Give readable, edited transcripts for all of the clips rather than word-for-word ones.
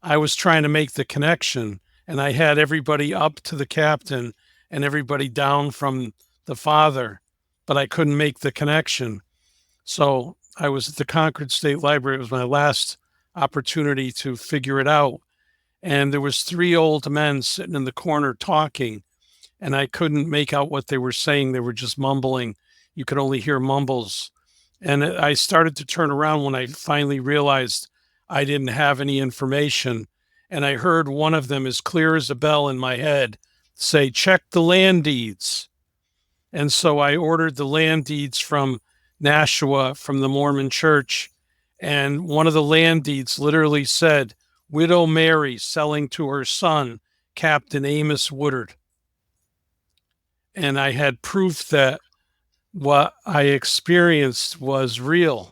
I was trying to make the connection, and I had everybody up to the captain and everybody down from the father, but I couldn't make the connection. So I was at the Concord State Library. It was my last opportunity to figure it out. And there was three old men sitting in the corner talking, and I couldn't make out what they were saying. They were just mumbling. You could only hear mumbles. And I started to turn around when I finally realized I didn't have any information. And I heard one of them, as clear as a bell in my head, say, "Check the land deeds." And so I ordered the land deeds from Nashua, from the Mormon church. And one of the land deeds literally said, "Widow Mary selling to her son, Captain Amos Woodard." And I had proof that what I experienced was real.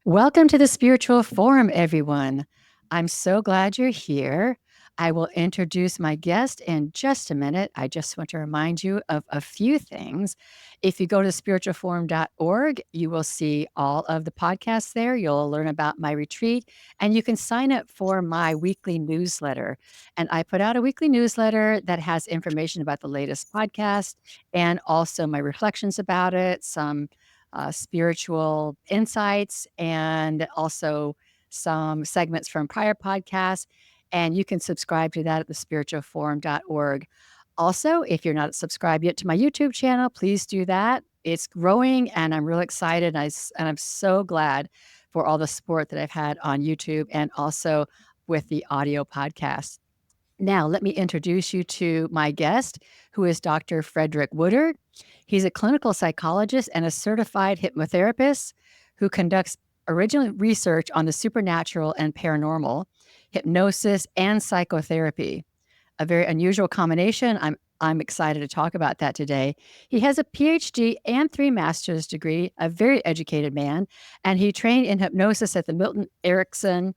Welcome to the Spiritual Forum, everyone. I'm so glad you're here. I will introduce my guest in just a minute. I just want to remind you of a few things. If you go to spiritualforum.org, you will see all of the podcasts there. You'll learn about my retreat, and you can sign up for my weekly newsletter. And I put out a weekly newsletter that has information about the latest podcast and also my reflections about it, some spiritual insights, and also some segments from prior podcasts. And you can subscribe to that at thespiritualforum.org. Also, if you're not subscribed yet to my YouTube channel, please do that. It's growing, and I'm real excited. And I'm so glad for all the support that I've had on YouTube and also with the audio podcast. Now, let me introduce you to my guest, who is Dr. Frederick Woodard. He's a clinical psychologist and a certified hypnotherapist who conducts original research on the supernatural and paranormal, hypnosis, and psychotherapy. A very unusual combination. I'm excited to talk about that today. He has a PhD and 3 master's degree, a very educated man, and he trained in hypnosis at the Milton Erickson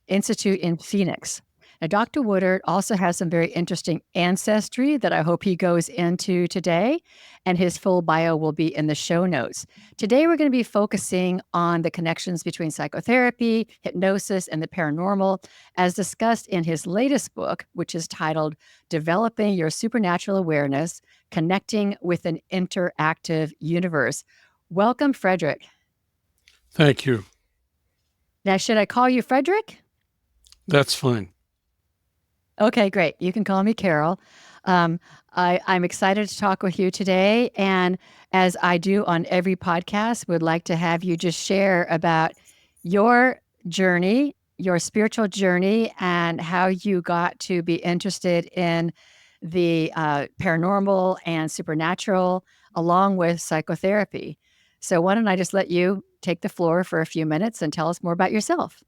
Institute in Phoenix. Now, Dr. Woodard also has some very interesting ancestry that I hope he goes into today, and his full bio will be in the show notes. Today, we're going to be focusing on the connections between psychotherapy, hypnosis, and the paranormal, as discussed in his latest book, which is titled Developing Your Supernatural Awareness, Connecting with an Interactive Universe. Welcome, Frederick. Thank you. Now, should I call you Frederick? That's fine. Okay, great. You can call me Carol. I'm excited to talk with you today. And as I do on every podcast, would like to have you just share about your journey, your spiritual journey, and how you got to be interested in the paranormal and supernatural, along with psychotherapy. So why don't I just let you take the floor for a few minutes and tell us more about yourself?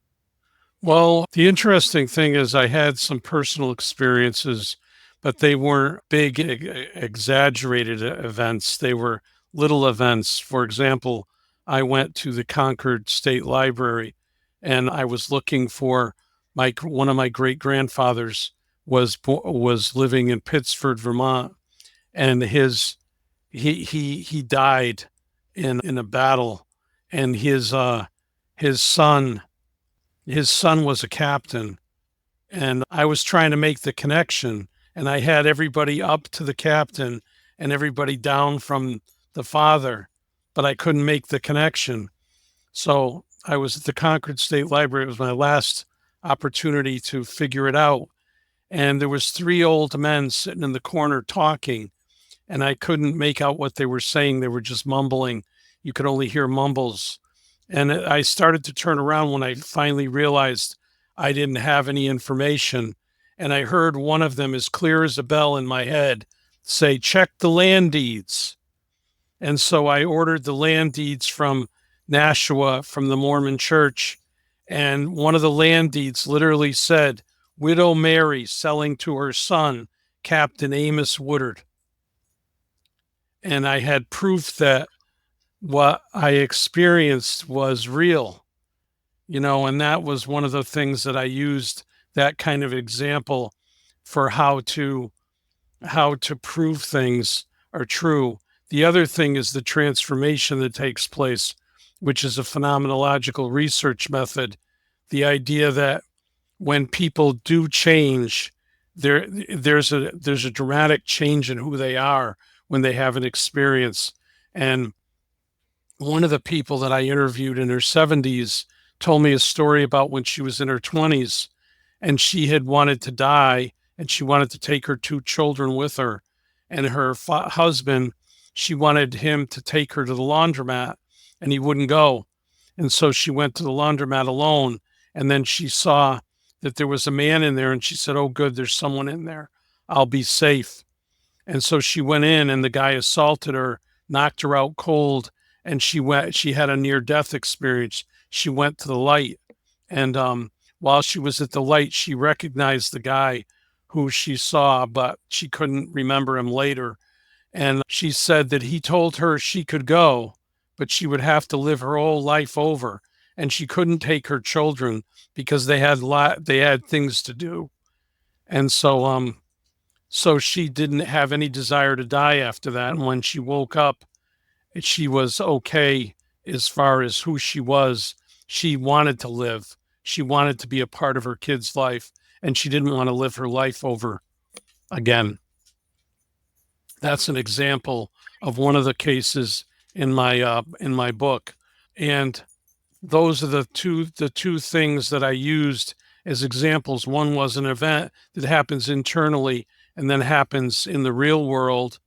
Well, the interesting thing is I had some personal experiences, but they weren't big, exaggerated events. They were little events. For example, I went to the Concord State Library and I was looking for one of my great grandfathers was living in Pittsford, Vermont, and he died in a battle, and his son his son was a captain, and I was trying to make the connection, and I had everybody up to the captain and everybody down from the father, but I couldn't make the connection. So I was at the Concord State Library. It was my last opportunity to figure it out. And there was three old men sitting in the corner talking, and I couldn't make out what they were saying. They were just mumbling. You could only hear mumbles. And I started to turn around when I finally realized I didn't have any information. And I heard one of them, as clear as a bell in my head, say, "Check the land deeds." And so I ordered the land deeds from Nashua, from the Mormon church. And one of the land deeds literally said, "Widow Mary selling to her son, Captain Amos Woodard." And I had proof that what I experienced was real. And that was one of the things that I used, that kind of example, for how to prove things are true. The other thing is the transformation that takes place, which is a phenomenological research method. The idea that when people do change, there's a dramatic change in who they are when they have an experience. And one of the people that I interviewed in her 70s told me a story about when she was in her 20s and she had wanted to die and she wanted to take her two children with her. And her husband, she wanted him to take her to the laundromat and he wouldn't go. And so she went to the laundromat alone. And then she saw that there was a man in there and she said, "Oh, good, there's someone in there. I'll be safe." And so she went in and the guy assaulted her, knocked her out cold, and she had a near death experience. She went to the light. And while she was at the light, she recognized the guy who she saw, but she couldn't remember him later. And she said that he told her she could go, but she would have to live her whole life over. And she couldn't take her children because they had things to do. And so she didn't have any desire to die after that. And when she woke up, she was okay as far as who she was. She wanted to live. She wanted to be a part of her kid's life, and she didn't want to live her life over again. That's an example of one of the cases in my book, and those are the two things that I used as examples. One was an event that happens internally and then happens in the real world,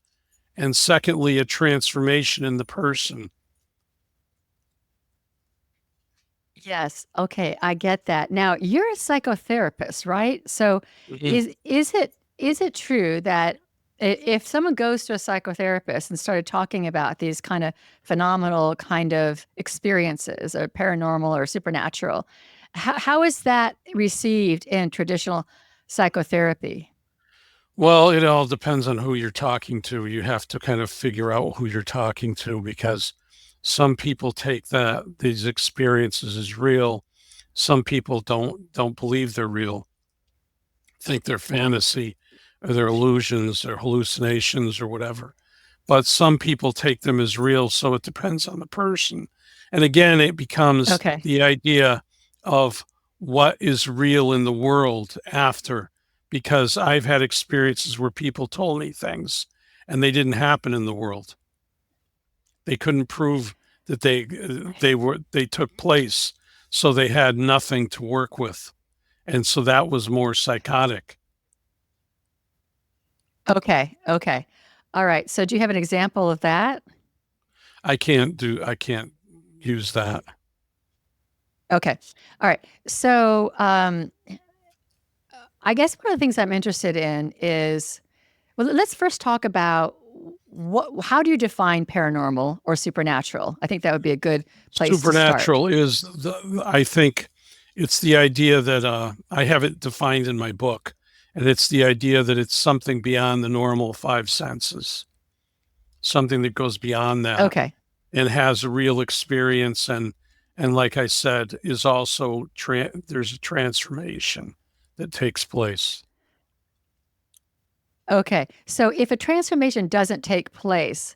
and secondly, a transformation in the person. Yes. Okay, I get that. Now, you're a psychotherapist, right? So Mhm. is it true that if someone goes to a psychotherapist and started talking about these kind of phenomenal kind of experiences or paranormal or supernatural, how is that received in traditional psychotherapy? Well, it all depends on who you're talking to. You have to kind of figure out who you're talking to because some people take these experiences as real. Some people don't believe they're real, think they're fantasy or they're illusions or hallucinations or whatever. But some people take them as real, so it depends on the person. And again, it becomes Okay. the idea of what is real in the world after, because I've had experiences where people told me things and they didn't happen in the world. They couldn't prove that they took place, so they had nothing to work with. And so that was more psychotic. Okay. Okay. All right. So do you have an example of that? I can't use that. Okay. All right. So I guess one of the things I'm interested in is, well, let's first talk about how do you define paranormal or supernatural? I think that would be a good place to start. Supernatural is I think it's the idea that I have it defined in my book, and it's the idea that it's something beyond the normal five senses, something that goes beyond that Okay. and has a real experience, and like I said, is also there's a transformation that takes place. Okay. So if a transformation doesn't take place,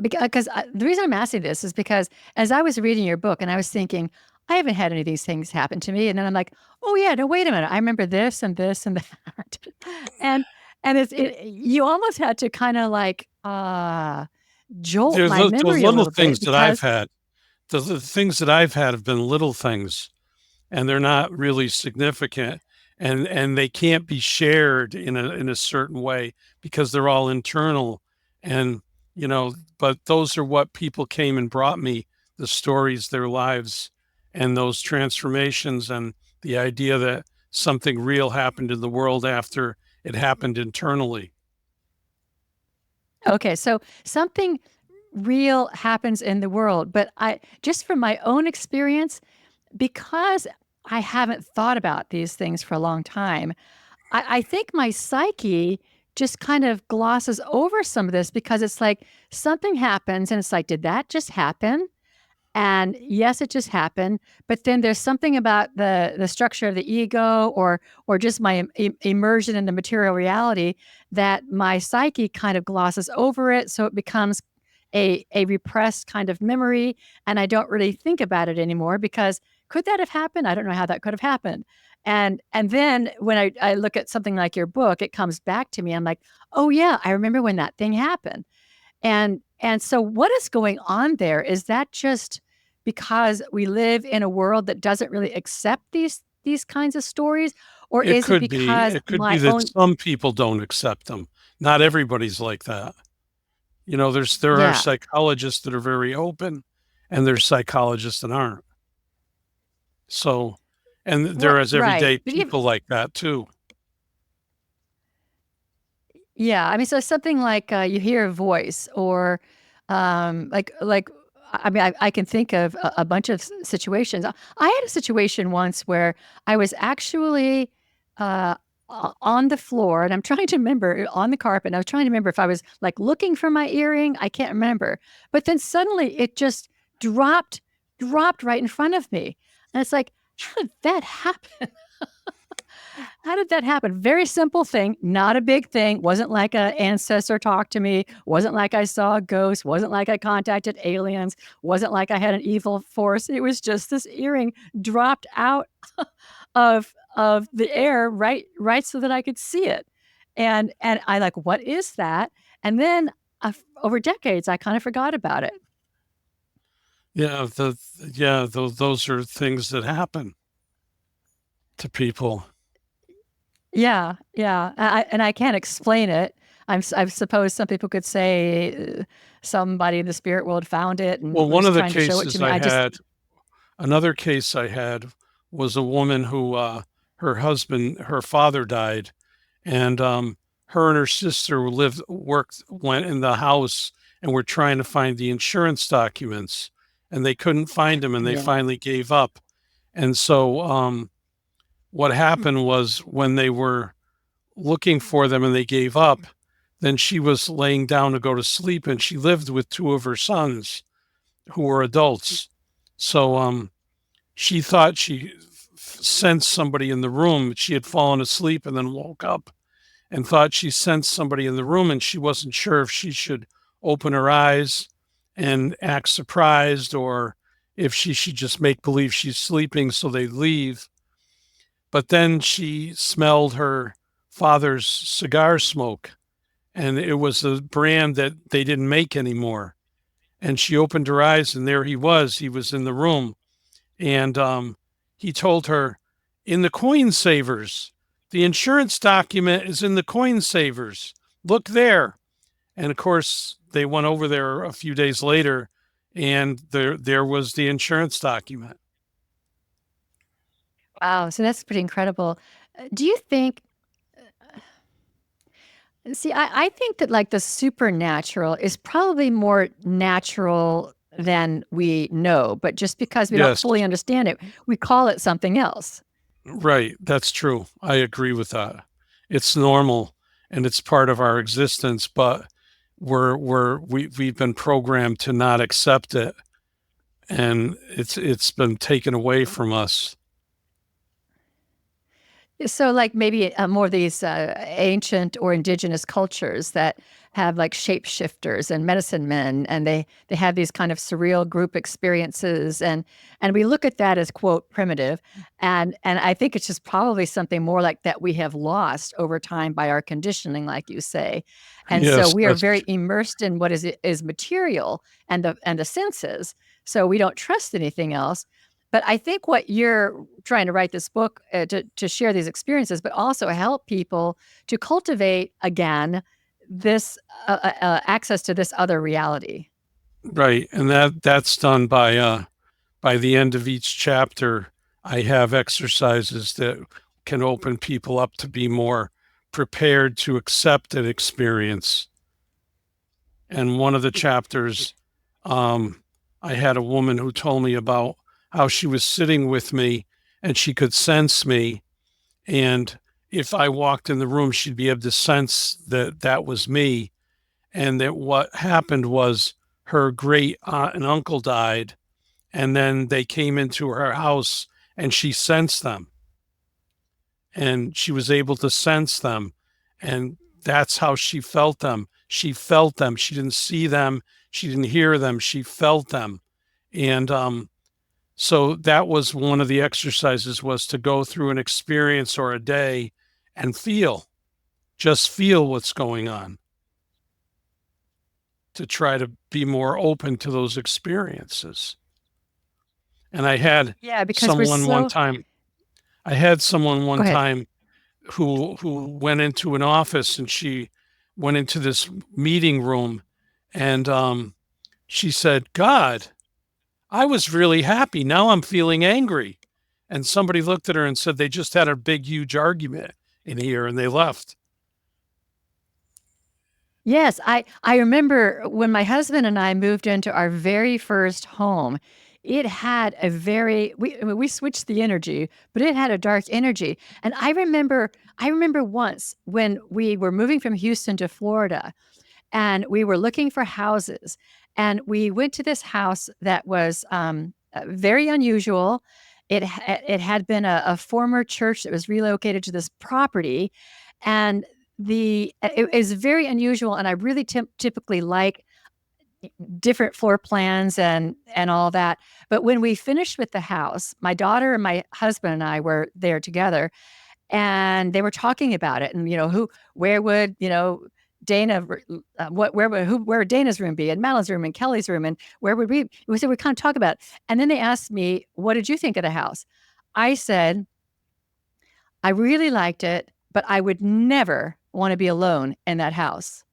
because the reason I'm asking this is because as I was reading your book and I was thinking, I haven't had any of these things happen to me, and then I'm like, oh yeah, no, wait a minute, I remember this and this and that, and you almost had to kind of like jolt There's my those memory a little little bit things that I've because had. The things that I've had have been little things and they're not really significant and they can't be shared in a certain way because they're all internal and but those are what people came and brought me, the stories, their lives, and those transformations, and the idea that something real happened in the world after it happened internally. okay, so something real happens in the world, but I just from my own experience, because I haven't thought about these things for a long time, I think my psyche just kind of glosses over some of this because it's like something happens and it's like, did that just happen? And yes, it just happened, but then there's something about the structure of the ego, or just my immersion in the material reality, that my psyche kind of glosses over it, so it becomes a repressed kind of memory, and I don't really think about it anymore because could that have happened? I don't know how that could have happened. And then when I look at something like your book, it comes back to me. I'm like, oh yeah, I remember when that thing happened. And so what is going on there? Is that just because we live in a world that doesn't really accept these kinds of stories? Or It is it could be. because It could be my that own some people don't accept them. Not everybody's like that. There are yeah. psychologists that are very open, and there's psychologists that aren't. So, and Well, there is right. everyday But you people like that too. Yeah, I mean, so something like, you hear a voice, or, like, I mean, I can think of a bunch of situations. I had a situation once where I was actually, on the floor, and I'm trying to remember, on the carpet, and I was trying to remember if I was, like, looking for my earring, I can't remember, but then suddenly it just dropped dropped right in front of me, and it's like, "How did that happen?" How did that happen? Very simple thing, not a big thing. Wasn't like an ancestor talked to me. Wasn't like I saw a ghost. Wasn't like I contacted aliens. Wasn't like I had an evil force. It was just this earring dropped out of the air, right so that I could see it. And I like, what is that? And then over decades, I kind of forgot about it. Yeah, those are things that happen to people. Yeah, yeah, and I can't explain it. I suppose some people could say, somebody in the spirit world found it and Well, one was of the trying to show it to cases me. I I just had, another case I had was a woman who, her father died, and her and her sister went in the house and were trying to find the insurance documents, and they couldn't find them, and they Yeah. finally gave up. And so, what happened was when they were looking for them and they gave up, then she was laying down to go to sleep, and she lived with two of her sons who were adults. So, she thought she sensed somebody in the room. She had fallen asleep and then woke up and thought she sensed somebody in the room, and she wasn't sure if she should open her eyes and act surprised, or if she should just make believe she's sleeping so they leave. But then she smelled her father's cigar smoke, and it was a brand that they didn't make anymore. And she opened her eyes, and there he was. He was in the room, and he told her, "In the coin savers, the insurance document is in the coin savers. Look there." And of course, they went over there a few days later, and there was the insurance document. Wow, so that's pretty incredible. Do you think see, I think that, like, the supernatural is probably more natural than we know, but just because we don't Yes, fully understand it, we call it something else. right. That's true. I agree with that. It's normal and it's part of our existence, but we've been programmed to not accept it, and it's been taken away from us. So, like, maybe, more of these, ancient or indigenous cultures that have, like, shapeshifters and medicine men, and they have these kind of surreal group experiences, and we look at that as, quote, "primitive," and I think it's just probably something more like that we have lost over time by our conditioning, like you say, and so Yes, we are that's very immersed in what is material and the senses, so we don't trust anything else, but I think what you're trying to write this book, to share these experiences, but also help people to cultivate again this access to this other reality. right. And that's done by the end of each chapter. I have exercises that can open people up to be more prepared to accept an experience. And one of the chapters, I had a woman who told me about how she was sitting with me and she could sense me. And if I walked in the room, she'd be able to sense that that was me. And that what happened was her great aunt and uncle died. and then they came into her house and she sensed them, and she was able to sense them, and that's how she felt them. She felt them. She didn't see them. She didn't hear them. She felt them. And so that was one of the exercises, was to go through an experience or a day and just feel what's going on, to try to be more open to those experiences. And Yeah, because we're someone one so time, I had someone Go one ahead. time who went into an office, and she went into this meeting room, and she said, God, I was really happy. Now I'm feeling angry. And somebody looked at her and said they just had a big, huge argument in here and they left. Yes, I remember when my husband and I moved into our very first home, it had a very I mean, we switched the energy, but it had a dark energy. And I remember once when we were moving from Houston to Florida, and we were looking for houses, and we went to this house that was very unusual. It had been a former church that was relocated to this property, and it is very unusual. And I really typically like different floor plans and all that. But when we finished with the house, my daughter and my husband and I were there together, and they were talking about it, and where would Dana, where would Dana's room be, and Madeline's room, and Kelly's room, and where would we said we kind of talk about it. And then they asked me, what did you think of the house? I said, I really liked it, but I would never want to be alone in that house.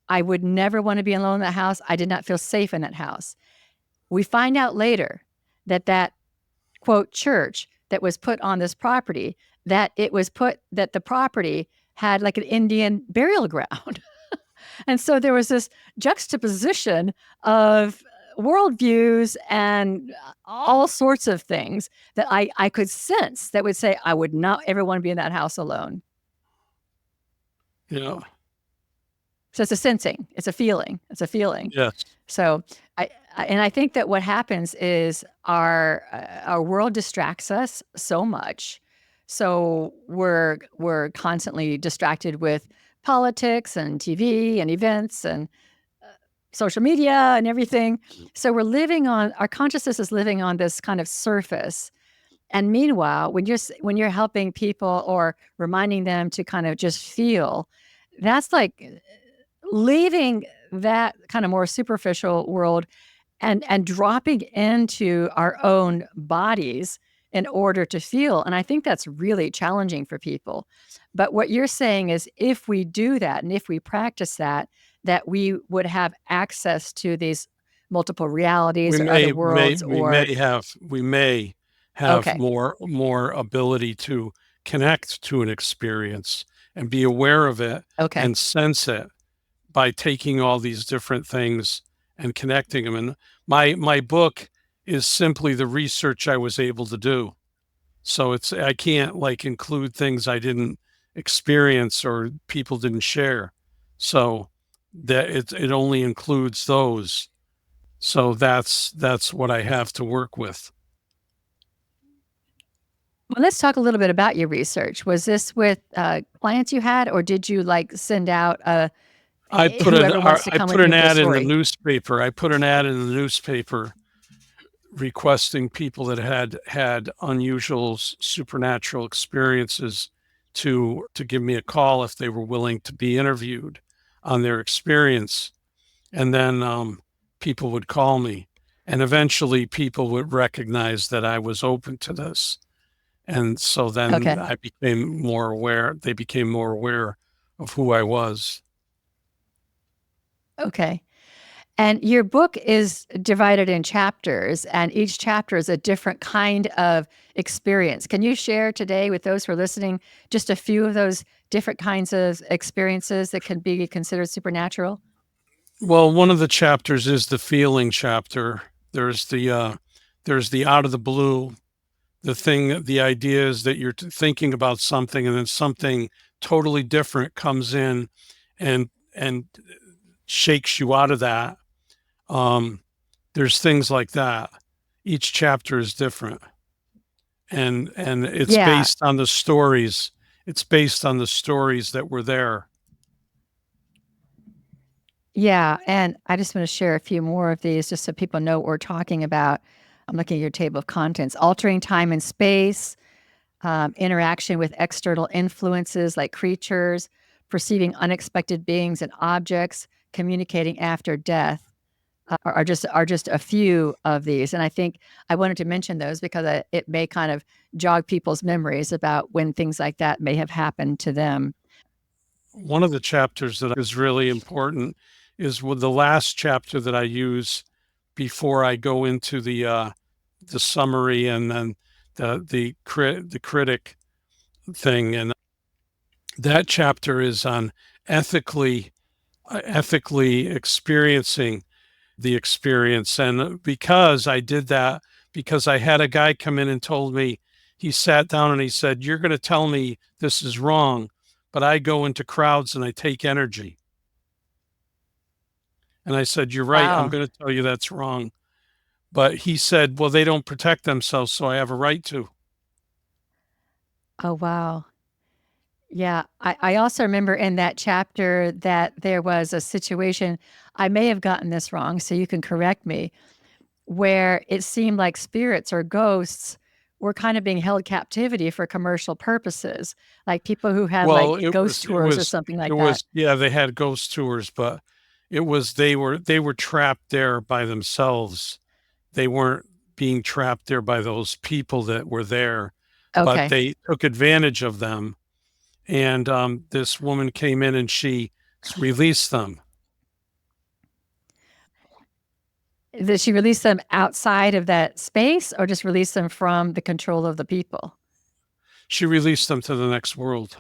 I would never want to be alone in that house. I did not feel safe in that house. We find out later that quote church that was put on this property, that the property had like an Indian burial ground. And so there was this juxtaposition of worldviews and all sorts of things that I could sense that would say I would not ever want to be in that house alone. You know, So it's a sensing, it's a feeling, it's a feeling. yes. So I think that what happens is our world distracts us so much. So we're constantly distracted with politics and TV and events and social media and everything. So our consciousness is living on this kind of surface. And meanwhile, when you're helping people or reminding them to kind of just feel, that's like leaving that kind of more superficial world and dropping into our own bodies in order to feel. And I think that's really challenging for people. But what you're saying is if we do that and if we practice that, that we would have access to these multiple We realities or other may, worlds or we may have okay, more ability to connect to an experience and be aware of it okay, and sense it by taking all these different things and connecting them. And my book is simply the research I was able to do. So I can't like include things I didn't experience or people didn't share. So that it only includes those. So that's what I have to work with. Well, let's talk a little bit about your research. Was this with clients you had, or did you like send out whoever wants to I come put with me an with a ad in the story? newspaper. I put an ad in the newspaper requesting people that had unusual supernatural experiences to give me a call if they were willing to be interviewed on their experience. And then people would call me, and eventually people would recognize that I was open to this. And so then Okay. I became more aware. They became more aware of who I was. Okay. And your book is divided in chapters, and each chapter is a different kind of experience. Can you share today with those who are listening just a few of those different kinds of experiences that can be considered supernatural? Well, one of the chapters is the feeling chapter. There's the out of the blue, the idea is that you're thinking about something and then something totally different comes in and shakes you out of that. Um, there's things like that. each chapter is different, and it's Yeah. based on the stories. It's based on the stories that were there. Yeah, and I just want to share a few more of these just so people know what we're talking about. I'm looking at your table of contents. Altering time and space, interaction with external influences like creatures, perceiving unexpected beings and objects, communicating after death are just a few of these. And I think I wanted to mention those because it may kind of jog people's memories about when things like that may have happened to them. One of the chapters that is really important is with the last chapter that I use before I go into the summary and then the critic thing, and that chapter is on ethically ethically experiencing the experience. And because I did that, because I had a guy come in and told me, he sat down and he said, "You're going to tell me this is wrong, but I go into crowds and I take energy." And I said, "You're right. I'm Wow. going to tell you that's wrong." But he said, "Well, they don't protect themselves, so I have a right to." Oh, wow. Yeah. I also remember in that chapter that there was a situation, I may have gotten this wrong, so you can correct me, where it seemed like spirits or ghosts were kind of being held captivity for commercial purposes, like people who had Well, like ghost tours or something it like that. was, yeah, they had ghost tours, but they were trapped there by themselves. They weren't being trapped there by those people that were there, but Okay. they took advantage of them. And this woman came in and she released them. Did she release them outside of that space or just release them from the control of the people? She released them to the next world.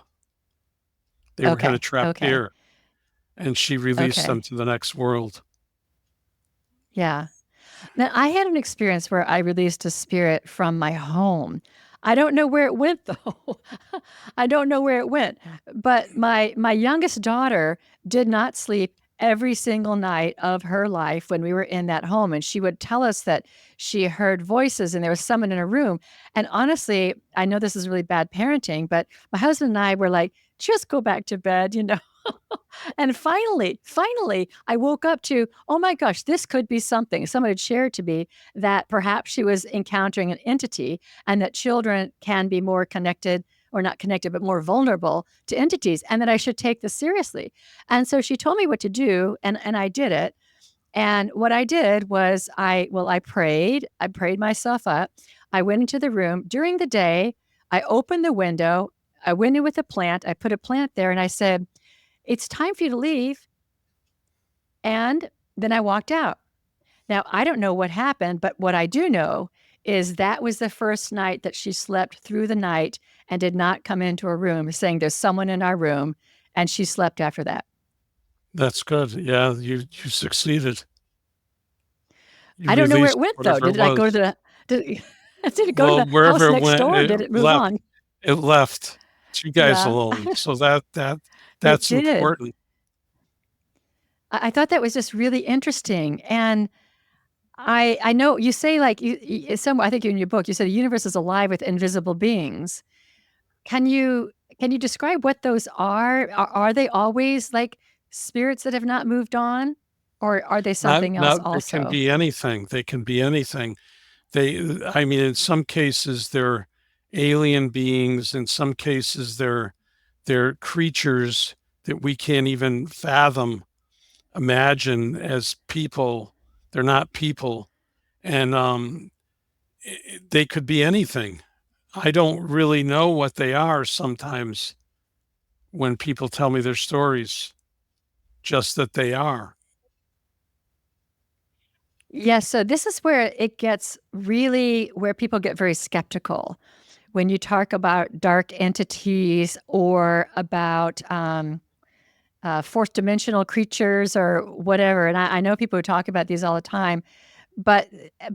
They were kind of Okay. trapped Okay. here, and she released them Okay. to the next world. Yeah. Now, I had an experience where I released a spirit from my home. I don't know where it went though. I don't know where it went. But my youngest daughter did not sleep every single night of her life when we were in that home, and she would tell us that she heard voices and there was someone in a room. And honestly, I know this is really bad parenting, but my husband and I were like, just go back to bed, you know. And finally, I woke up to, oh my gosh, this could be something. Someone had shared to me that perhaps she was encountering an entity and that children can be more connected or not connected, but more vulnerable to entities and that I should take this seriously. And so she told me what to do and I did it. And what I did was I prayed myself up. I went into the room during the day. I opened the window. I went in with a plant. I put a plant there and I said, it's time for you to leave. And then I walked out. Now, I don't know what happened, but what I do know is that was the first night that she slept through the night and did not come into her room saying there's someone in our room. And she slept after that. That's good. Yeah, you succeeded. You I don't know where it released went though. whatever it Did it go to was. the did, did it go to Well, the wherever house it next went, door or it did it move left. on? It left you guys Yeah, alone. So it that's did. important. I thought that was just really interesting. And I know you say like some I think in your book you said the universe is alive with invisible beings. Can you can you describe what those are? Are they always like spirits that have not moved on, or are they something else Not they can also? be anything. They can be anything. I mean, in some cases they're alien beings. In some cases they're creatures that we can't even fathom, imagine as people. They're not people, and they could be anything. I don't really know what they are sometimes when people tell me their stories, just that they are. Yes, so this is where it gets really where people get very skeptical when you talk about dark entities or about fourth dimensional creatures or whatever. And I know people who talk about these all the time, but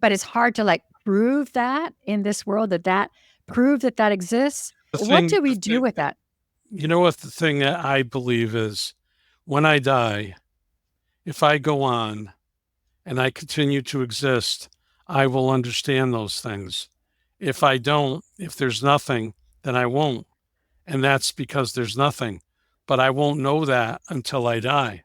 it's hard to like prove that in this world that prove that exists. What do we The do thing, with that? you know what the thing that I believe is, when I die, if I go on and I continue to exist, I will understand those things. If I don't, if there's nothing, then I won't. And that's because there's nothing. But I won't know that until I die,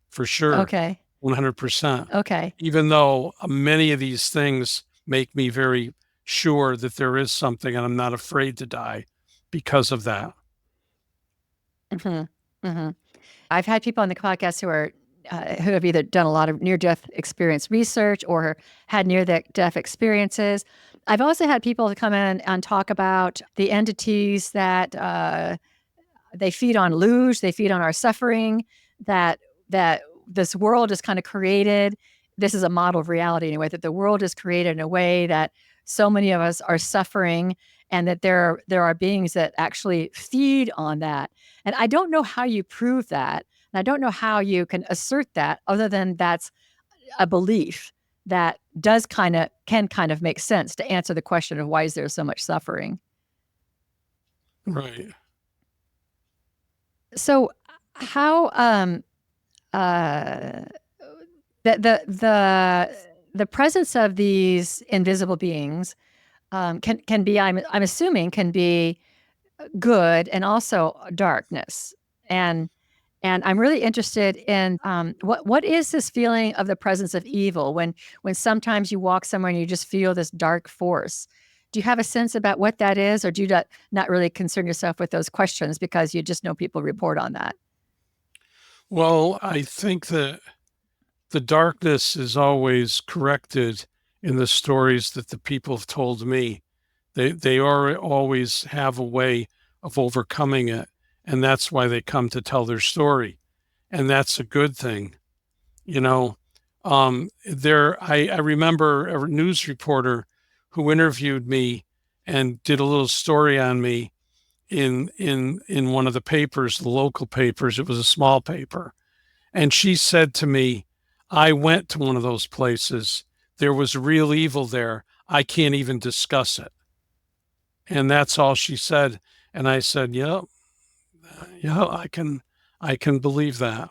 for sure, Okay. 100%. Okay. Even though many of these things make me very sure that there is something and I'm not afraid to die because of that. Mhm. Mhm. I've had people on the podcast who have either done a lot of near-death experience research or had near-death experiences. I've also had people come in and talk about the entities that, they feed on luge, they feed on our suffering, that that this world is kinda created. This is a model of reality anyway, that the world is created in a way that so many of us are suffering and that there are beings that actually feed on that. And I don't know how you prove that, and I don't know how you can assert that other than that's a belief that does can kind of make sense to answer the question of why is there so much suffering. Right. So, how, uh, the the the the presence of these invisible beings, can be I'm assuming can be good and also darkness. And I'm really interested in, what is this feeling of the presence of evil when sometimes you walk somewhere and you just feel this dark force? Do you have a sense about what that is, or do you not really concern yourself with those questions because you just know people report on that? Well, I think that the darkness is always corrected in the stories that the people have told me. They are always have a way of overcoming it, and that's why they come to tell their story, and that's a good thing, you know. I remember a news reporter who interviewed me and did a little story on me in one of the papers, the local papers. It was a small paper, and she said to me, I went to one of those places. There was real evil there. I can't even discuss it. And that's all she said. And I said, yeah, yeah, I can believe that.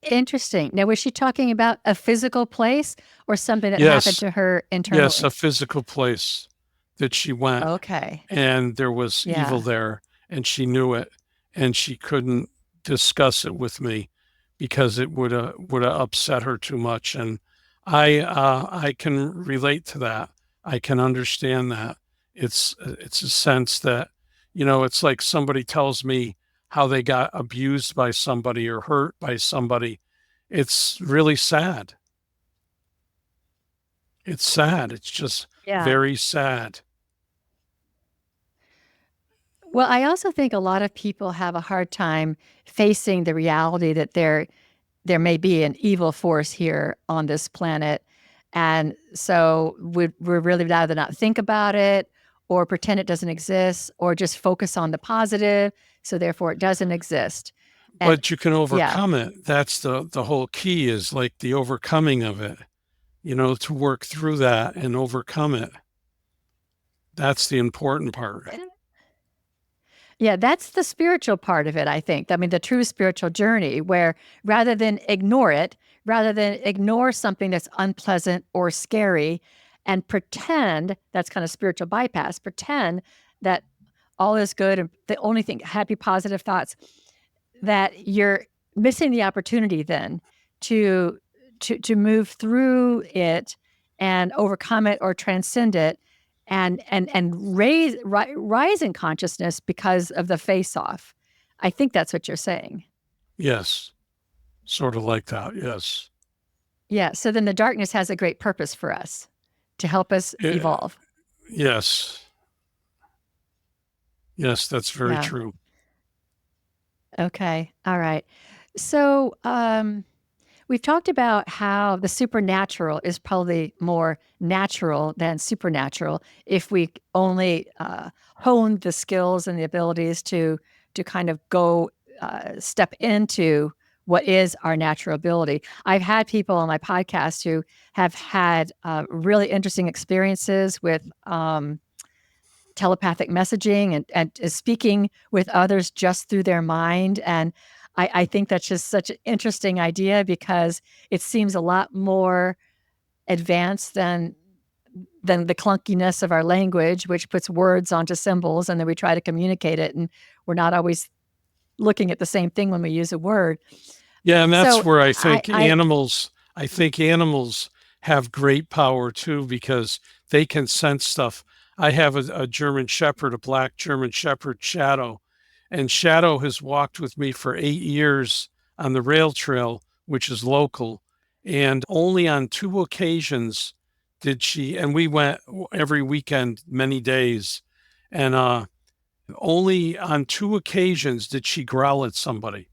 Interesting. Now, was she talking about a physical place or something that happened Yes, to her yes, internally? a physical place that she went, Okay. and there was evil Yeah. there, and she knew it, and she couldn't discuss it with me because it would have upset her too much. And I can relate to that. I can understand that. It's a sense that, it's like somebody tells me how they got abused by somebody or hurt by somebody. It's really sad. It's sad. It's just Yeah. very sad. Well, I also think a lot of people have a hard time facing the reality that there may be an evil force here on this planet. And so we're really rather not think about it or pretend it doesn't exist or just focus on the positive. So therefore it doesn't exist. And But you can yeah, overcome it. That's the whole key, is like the overcoming of it, to work through that and overcome it. That's the important part. yeah, that's the spiritual part of it, I think. I mean, the true spiritual journey where rather than ignore it, rather than ignore something that's unpleasant or scary and pretend that's kind of spiritual bypass, pretend that all is good and the only thing, happy, positive thoughts, that you're missing the opportunity then to to move through it and overcome it or transcend it and rise in consciousness because of the face off. I think that's what you're saying. Yes, sort of like that. Yes. Yeah, so then the darkness has a great purpose for us to help us Eh, evolve. yes. Yes, that's very Yeah. true. Okay. All right. So, we've talked about how the supernatural is probably more natural than supernatural if we only hone the skills and the abilities to kind of go step into what is our natural ability. I've had people on my podcast who have had really interesting experiences with telepathic messaging and speaking with others just through their mind. And I think that's just such an interesting idea because it seems a lot more advanced than the clunkiness of our language, which puts words onto symbols, and then we try to communicate it, and we're not always looking at the same thing when we use a word. Yeah, and that's So where I I think animals have great power too because they can sense stuff. I have a German Shepherd, a black German Shepherd, Shadow, and Shadow has walked with me for 8 years on the rail trail, which is local. And only on two occasions did she, and we went every weekend, many days, and only on two occasions did she growl at somebody.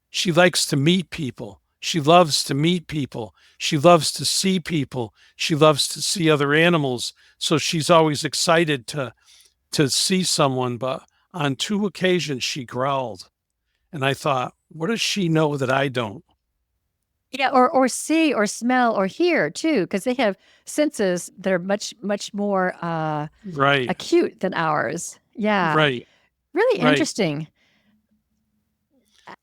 She likes to meet people. She loves to meet people. She loves to see people. She loves to see other animals. So she's always excited to see someone. But on two occasions, she growled. And I thought, what does she know that I don't? Yeah, or see or smell or hear too, because they have senses that are much more, Right, acute than ours. Yeah, right, really right. interesting.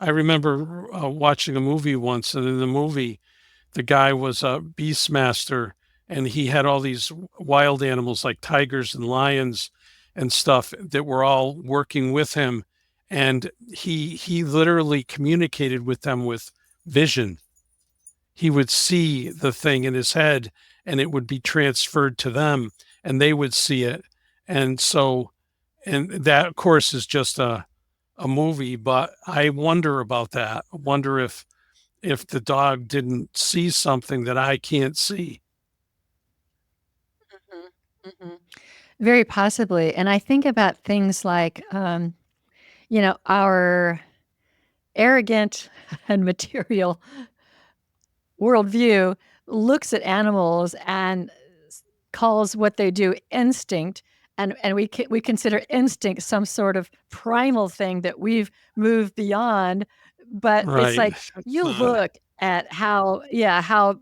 I remember watching a movie once, and in the movie, the guy was a beastmaster and he had all these wild animals like tigers and lions and stuff that were all working with him, and he literally communicated with them with vision. He would see the thing in his head and it would be transferred to them and they would see it. And so, and that of course is just a movie, but I wonder about that. I wonder if the dog didn't see something that I can't see. Mhm, mhm. Very possibly, and I think about things like, our arrogant and material worldview looks at animals and calls what they do instinct, and we consider instinct some sort of primal thing that we've moved beyond, but it's Right. like It's you not. look at how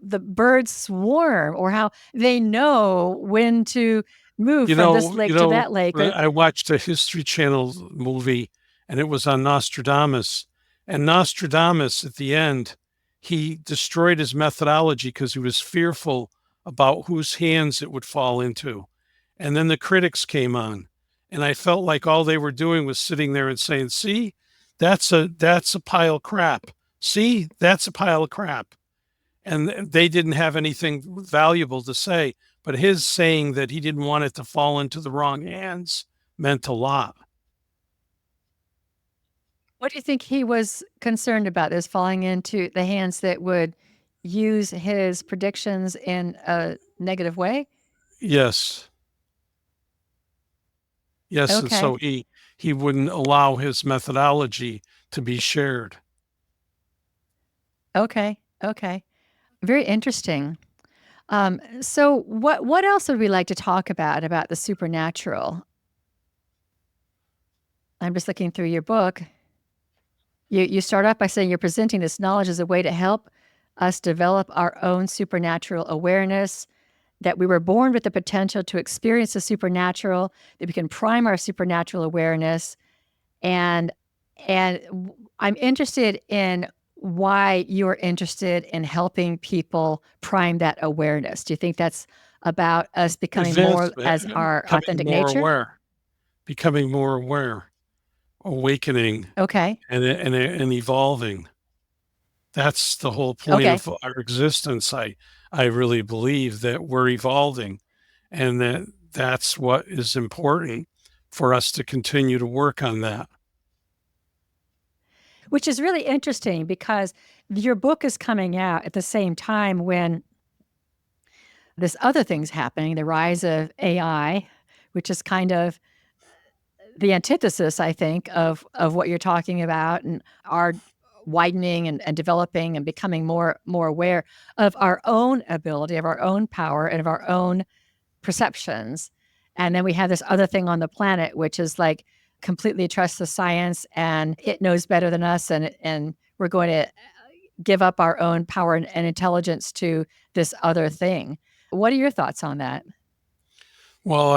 the birds swarm or how they know when to move from this lake to that lake or I watched a History Channel movie and it was on Nostradamus. And Nostradamus at the end, he destroyed his methodology because he was fearful about whose hands it would fall into. And then the critics came on. And I felt like all they were doing was sitting there and saying, see, that's a pile of crap. See, that's a pile of crap, and they didn't have anything valuable to say. But his saying that he didn't want it to fall into the wrong hands meant a lot. what do you think he was concerned about, this falling into the hands that would use his predictions in a negative way? Yes, yes, and Okay, so he wouldn't allow his methodology to be shared. okay, okay. Very interesting. So what else would we like to talk about the supernatural? I'm just looking through your book. You start off by saying you're presenting this knowledge as a way to help us develop our own supernatural awareness, that we were born with the potential to experience the supernatural, that we can prime our supernatural awareness. And I'm interested in why you're interested in helping people prime that awareness. Do you think that's about us becoming more Advancement, as our becoming authentic more nature? aware, becoming more aware, awakening, Okay. and evolving. That's the whole point Okay. of our existence. I really believe that we're evolving and that's what is important for us to continue to work on that. Which is really interesting because your book is coming out at the same time when this other thing's happening, the rise of AI, which is kind of the antithesis, I think, of what you're talking about and our widening and developing and becoming more aware of our own ability, of our own power, and of our own perceptions. And then we have this other thing on the planet, which is like completely trust the science and it knows better than us, and we're going to give up our own power and intelligence to this other thing. What are your thoughts on that? Well,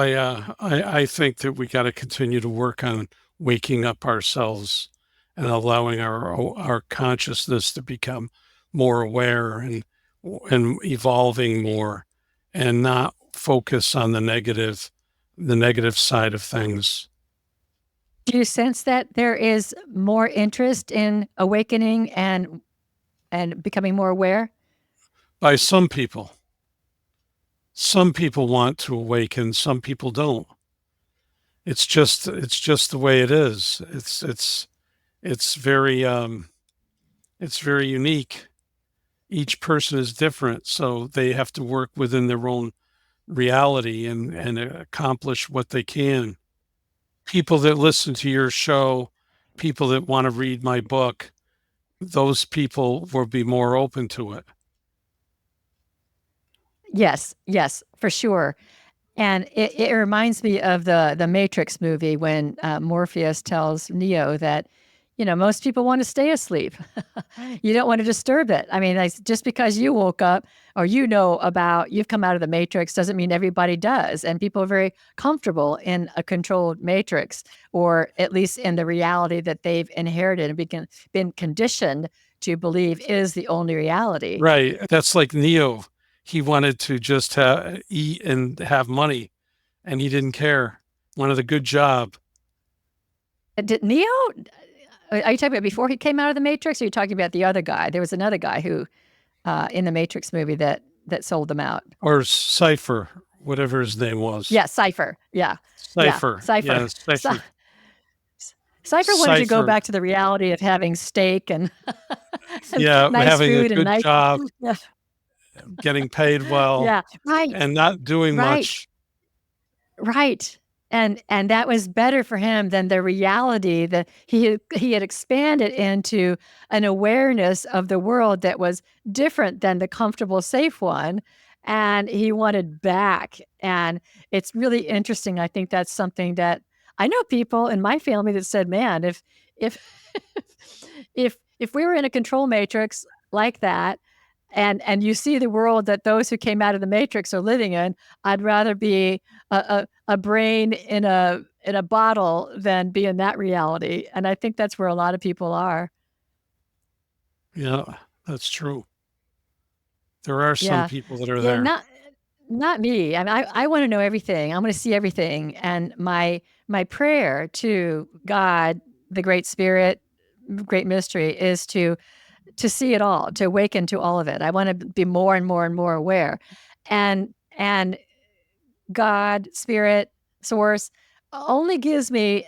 I think that we got to continue to work on waking up ourselves and allowing our consciousness to become more aware. And and evolving more and not focus on the negative side of things. Do you sense that there is more interest in awakening and becoming more aware? By some people want to awaken, some people don't. It's just the way it is. It's very it's very unique. Each person is different, so they have to work within their own reality and accomplish what they can. People that listen to your show, people that want to read my book, those people will be more open to it. Yes, yes, for sure. And it reminds me of the Matrix movie when Morpheus tells Neo that, most people want to stay asleep. You don't want to disturb it. I mean, just because you woke up or you've come out of the Matrix doesn't mean everybody does. And people are very comfortable in a controlled Matrix, or at least in the reality that they've inherited and been conditioned to believe is the only reality. Right. That's like Neo. He wanted to just eat and have money, and he didn't care. Wanted a good job. Did Neo? Are you talking about before he came out of the Matrix? Or are you talking about the other guy? There was another guy who, in the Matrix movie, that sold them out. Or Cipher, whatever his name was. Yeah, Cipher. Yeah, yeah, Cipher. Cipher. Yeah, Cipher. Cipher wanted to go Cipher. back to the reality of having steak and, and Yeah, nice having a food and good nice. job, Yeah, getting paid well, yeah, right, and not doing right. much. Right. And that was better for him than the reality that he had expanded into an awareness of the world that was different than the comfortable, safe one, and he wanted back. And it's really interesting. I think that's something that I know people in my family that said, "Man, if if we were in a control matrix like that, and you see the world that those who came out of the matrix are living in, I'd rather be a brain in a bottle than be in that reality." And I think that's where a lot of people are. Yeah, that's true. There are some Yeah. people that are Yeah, there. not me. I mean, I wanna know everything. I wanna see everything, and my prayer to God, the Great Spirit, Great Mystery, is to see it all, to awaken to all of it. I wanna be more and more and more aware. And God, spirit, source only gives me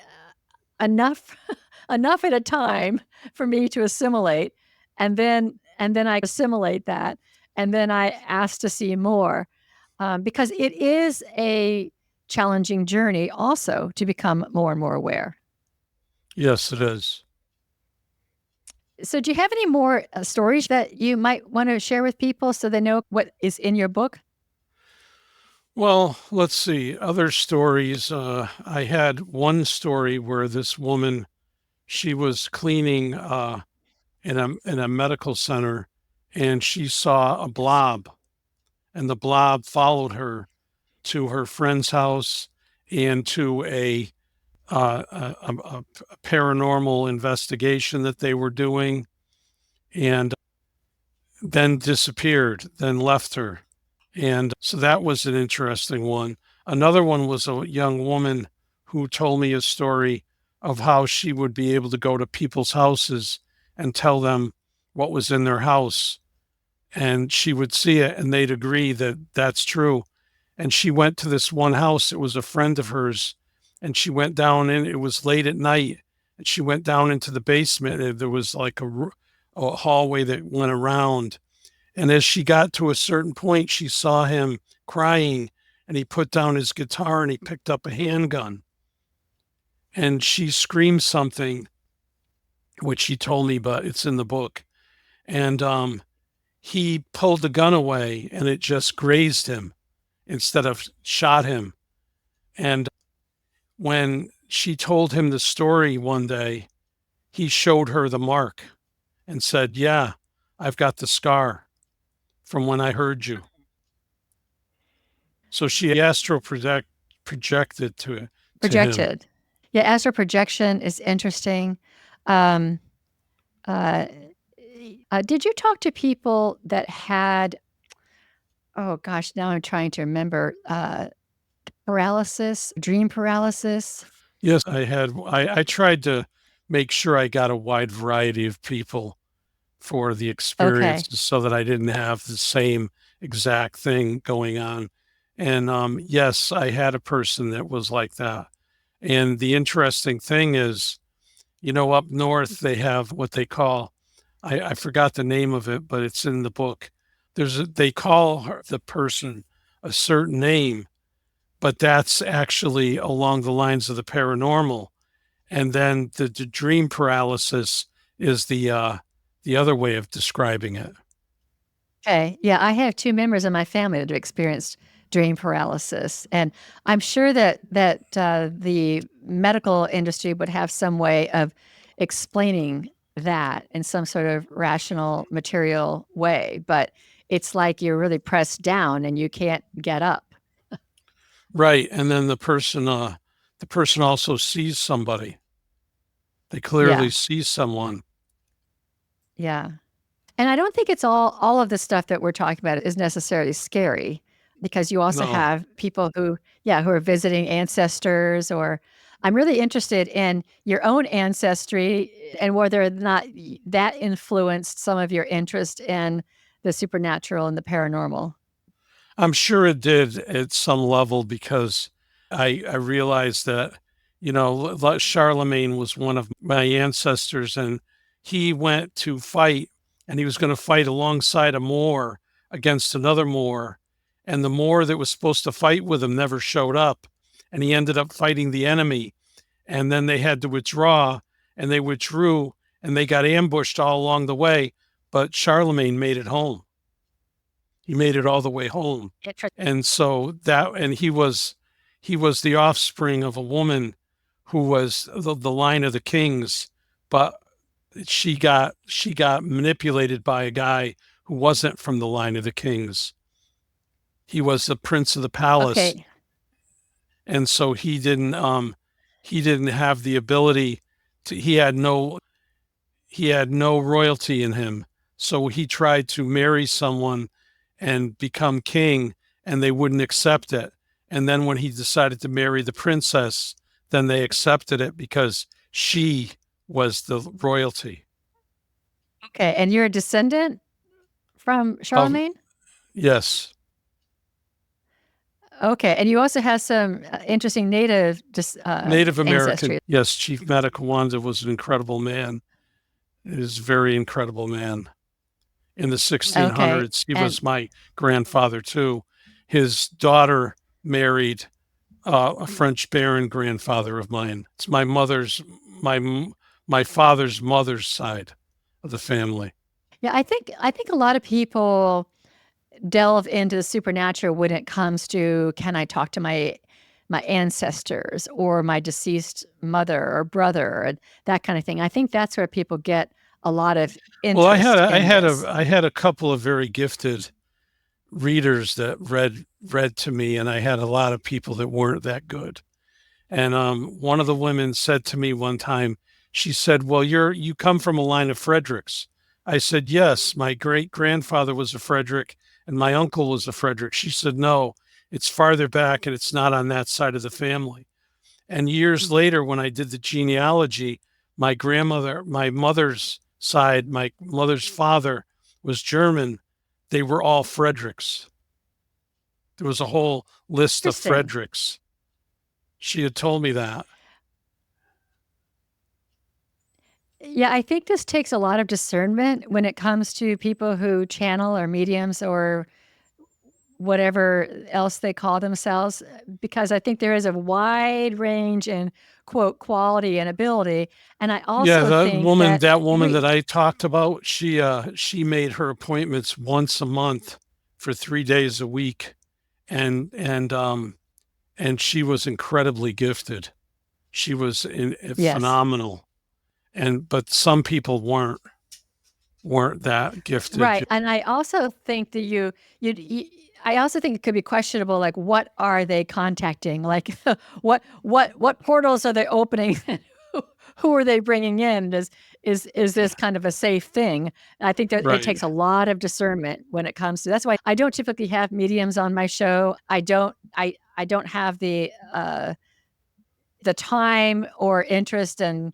enough enough at a time for me to assimilate, and then I assimilate that, and then I ask to see more, because it is a challenging journey also to become more and more aware. Yes, it is. So do you have any more, stories that you might wanna share with people so they know what is in your book? Well, let's see. Other stories. I had one story where this woman, she was cleaning in a medical center, and she saw a blob, and the blob followed her to her friend's house and to a paranormal investigation that they were doing, and then disappeared, then left her. And so that was an interesting one. Another one was a young woman who told me a story of how she would be able to go to people's houses and tell them what was in their house. And she would see it and they'd agree that that's true. And she went to this one house. It was a friend of hers. And she went down in, it was late at night. And she went down into the basement. And there was like a hallway that went around, and as she got to a certain point, she saw him crying, and he put down his guitar and he picked up a handgun. And she screamed something, which she told me, but it's in the book. And he pulled the gun away and it just grazed him instead of shot him. And when she told him the story one day, he showed her the mark and said, "Yeah, I've got the scar from when I heard you." So she projected to him. Projected. Yeah, astral projection is interesting. Um, uh, Did you talk to people that had, oh gosh, now I'm trying to remember, paralysis, dream paralysis? Yes, I tried to make sure I got a wide variety of people for the Okay. experiences so that I didn't have the same exact thing going on. And yes, I had a person that was like that. And the interesting thing is, up north, they have what they call, I forgot the name of it, but it's in the book. They call the person a certain name, but that's actually along the lines of the paranormal. And then the dream paralysis is the other way of describing it. Okay. Yeah, I have 2 members in my family that have experienced dream paralysis, and I'm sure that the medical industry would have some way of explaining that in some sort of rational, material way, but it's like you're really pressed down and you can't get up. Right. And then the person also sees somebody. They clearly Yeah, see someone. yeah. And I don't think it's all of the stuff that we're talking about is necessarily scary because you also No. have people who, yeah, who are visiting ancestors or I'm really interested in your own ancestry and whether or not that influenced some of your interest in the supernatural and the paranormal. I'm sure it did at some level because I realized that, Charlemagne was one of my ancestors and he went to fight and he was going to fight alongside a Moor against another Moor. And the Moor that was supposed to fight with him never showed up. And he ended up fighting the enemy. And then they had to withdraw and they withdrew and they got ambushed all along the way. But Charlemagne made it home. He made it all the way home. And so he was the offspring of a woman who was the line of the kings, but she got manipulated by a guy who wasn't from the line of the kings. He was the prince of the palace, Okay. and so he didn't have the ability to he had no royalty in him. So he tried to marry someone and become king, and they wouldn't accept it. And then when he decided to marry the princess, then they accepted it because she was the royalty Okay. And you're a descendant from of, Charlemagne? yes, Okay. And you also have some interesting native Native American. ancestry. Yes, Chief Matacawanda was an incredible man. He was a very incredible man. In the Okay. 1600s, he And was my grandfather too. His daughter married a French baron grandfather of mine. It's my my father's mother's side of the family. yeah, I think a lot of people delve into the supernatural when it comes to can I talk to my ancestors or my deceased mother or brother and that kind of thing. I think that's where people get a lot of Well, I had interest a, I in had a this. I had a couple of very gifted readers that read to me, and I had a lot of people that weren't that good. And one of the women said to me one time, she said, "Well, you come from a line of Fredericks." I said, "Yes, my great grandfather was a Frederick, and my uncle was a Frederick." She said, "No, it's farther back, and it's not on that side of the family." And years later, when I did the genealogy, my mother's side, my mother's father was German. They were all Fredericks. There was a whole list of Interesting. Fredericks. She had told me that. Yeah, I think this takes a lot of discernment when it comes to people who channel or mediums or whatever else they call themselves, because I think there is a wide range in quote quality and ability. And I Yeah, also that think woman, that that woman that I talked about, she made her appointments once a month for 3 days a week, and and she was incredibly gifted. She was yes. phenomenal, and but some people weren't that gifted. Right, and I also think that you I also think it could be questionable, like, what are they contacting? Like, what portals are they opening? who are they bringing in? Is this kind of a safe thing? I think that it Right. takes a lot of discernment when it comes to. That's why I don't typically have mediums on my show. I don't have the time or interest in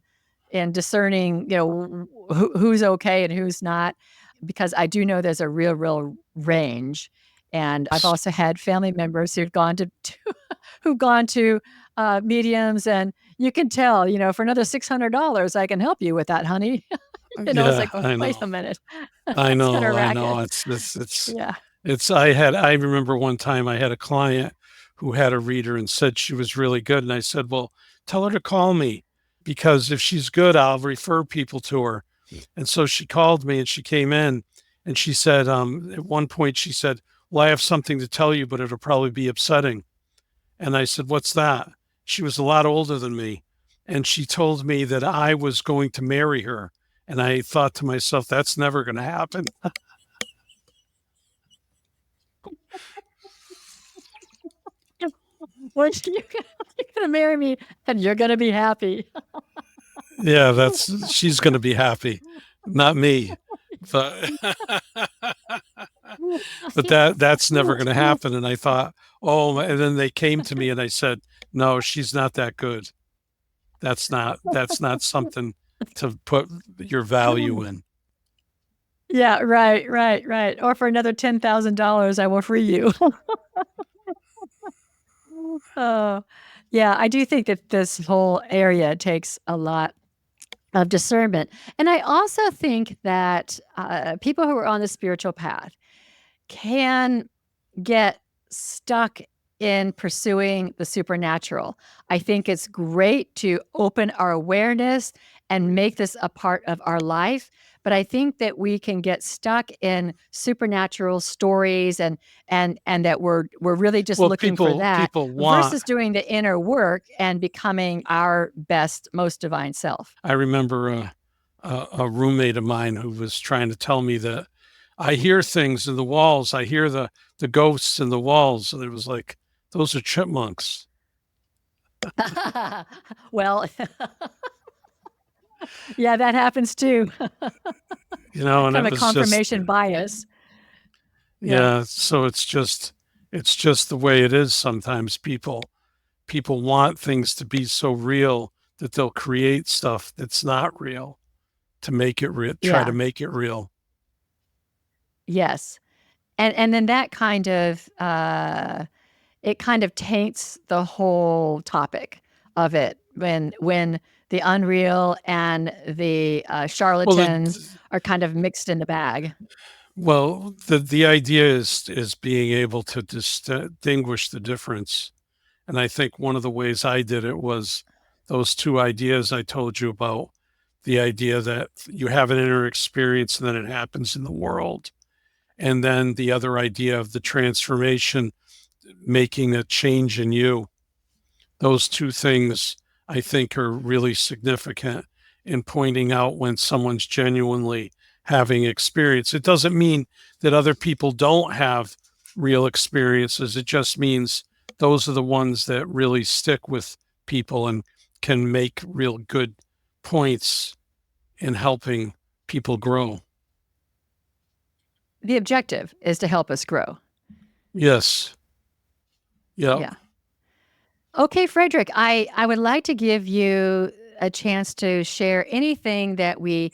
discerning, who's okay and who's not, because I do know there's a real range. And I've also had family members who've gone to who've gone to mediums, and you can tell, for another $600, I can help you with that, honey. It's Yeah, like, oh, I wait know. a minute, I that's kind know. of I know. racket. Yeah. I remember one time I had a client who had a reader and said she was really good. And I said, well, tell her to call me because if she's good, I'll refer people to her. And so she called me and she came in and she said, at one point she said, well, I have something to tell you, but it'll probably be upsetting. And I said, what's that? She was a lot older than me. And she told me that I was going to marry her. And I thought to myself, that's never going to happen. Well, you're gonna marry me, and you're gonna be happy. Yeah, she's going to be happy, not me. But but that's never going to happen. And I thought, oh, and then they came to me and I said, no, she's not that good. That's not something to put your value in. Yeah, right. Or for another $10,000, I will free you. Oh, yeah, I do think that this whole area takes a lot of discernment. And I also think that people who are on the spiritual path can get stuck in pursuing the supernatural. I think it's great to open our awareness and make this a part of our life, but I think that we can get stuck in supernatural stories, and that we're really just Well, looking for people that people want. versus doing the inner work and becoming our best, most divine self. I remember a roommate of mine who was trying to tell me that I hear things in the walls. I hear the ghosts in the walls, and it was like those are chipmunks. Well, yeah, that happens too. And Kind it of a was just, confirmation bias. Yeah. yeah. So it's just the way it is. Sometimes people want things to be so real that they'll create stuff that's not real to make it real, try to Yeah. make it real. Yes. And then that kind of it kind of taints the whole topic of it when the unreal and the Well, charlatans are kind of mixed in the bag. the idea is being able to distinguish the difference. And I think one of the ways I did it was those two ideas I told you about, the idea that you have an inner experience and then it happens in the world. And then the other idea of the transformation, making a change in you. Those two things I think are really significant in pointing out when someone's genuinely having experience. It doesn't mean that other people don't have real experiences. It just means those are the ones that really stick with people and can make real good points in helping people grow. The objective is to help us grow. Yes. Yeah. Yeah. Okay, Frederick, I would like to give you a chance to share anything that we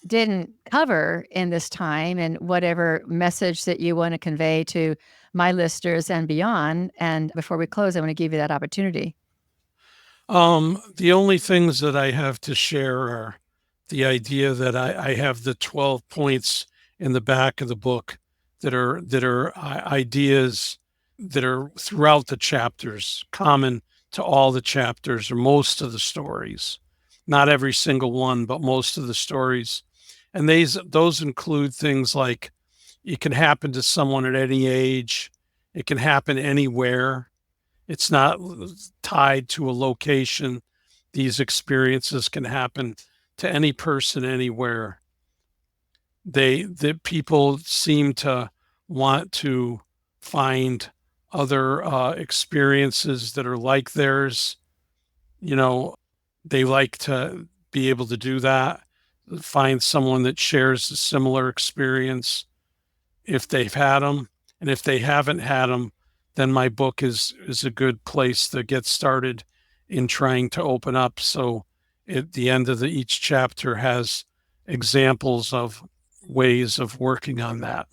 didn't cover in this time and whatever message that you want to convey to my listeners and beyond. And before we close, I want to give you that opportunity. The only things that I have to share are the idea that I have the 12 points in the back of the book that are ideas that are throughout the chapters, common to all the chapters or most of the stories. Not every single one, but most of the stories. And those include things like it can happen to someone at any age, it can happen anywhere. It's not tied to a location. These experiences can happen to any person anywhere. The people seem to want to find other experiences that are like theirs. You know, they like to be able to do that, find someone that shares a similar experience if they've had them. And if they haven't had them, then my book is a good place to get started in trying to open up. So at the end of each chapter has examples of ways of working on that.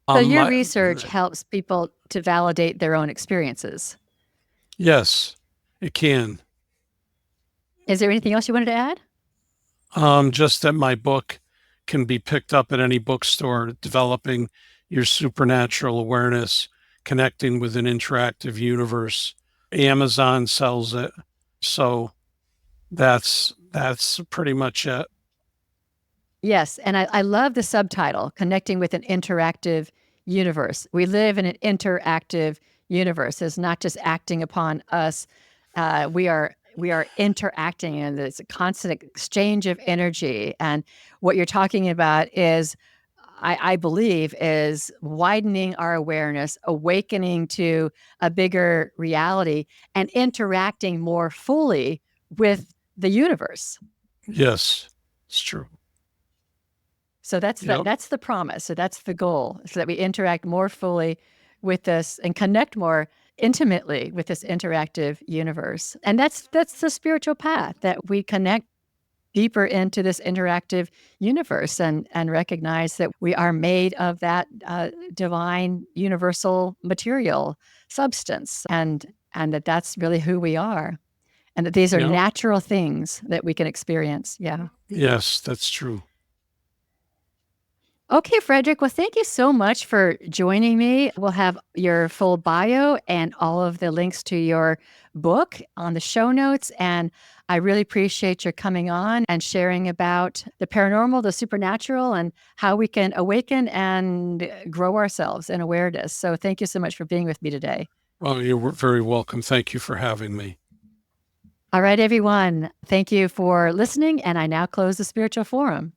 So your My, research helps people to validate their own experiences. yes, it can. Is there anything else you wanted to add? Just that my book can be picked up at any bookstore, developing your supernatural awareness, connecting with an interactive universe. Amazon sells it. So that's pretty much it. Yes, and I love the subtitle, Connecting with an Interactive Universe. We live in an interactive universe. It's not just acting upon us. We are interacting, and there's a constant exchange of energy. And what you're talking about is, I believe, is widening our awareness, awakening to a bigger reality, and interacting more fully with the universe. Yes, it's true. So Yep. that's the promise. So that's the goal, so that we interact more fully with this and connect more intimately with this interactive universe. And that's the spiritual path, that we connect deeper into this interactive universe and recognize that we are made of that divine universal material substance, and that that's really who we are, and that these are Yep. natural things that we can experience. Yeah. Yes, that's true. Okay, Frederick. Well, thank you so much for joining me. We'll have your full bio and all of the links to your book on the show notes. And I really appreciate your coming on and sharing about the paranormal, the supernatural, and how we can awaken and grow ourselves in awareness. So thank you so much for being with me today. Well, you're very welcome. Thank you for having me. All right, everyone. Thank you for listening. And I now close the Spiritual Forum.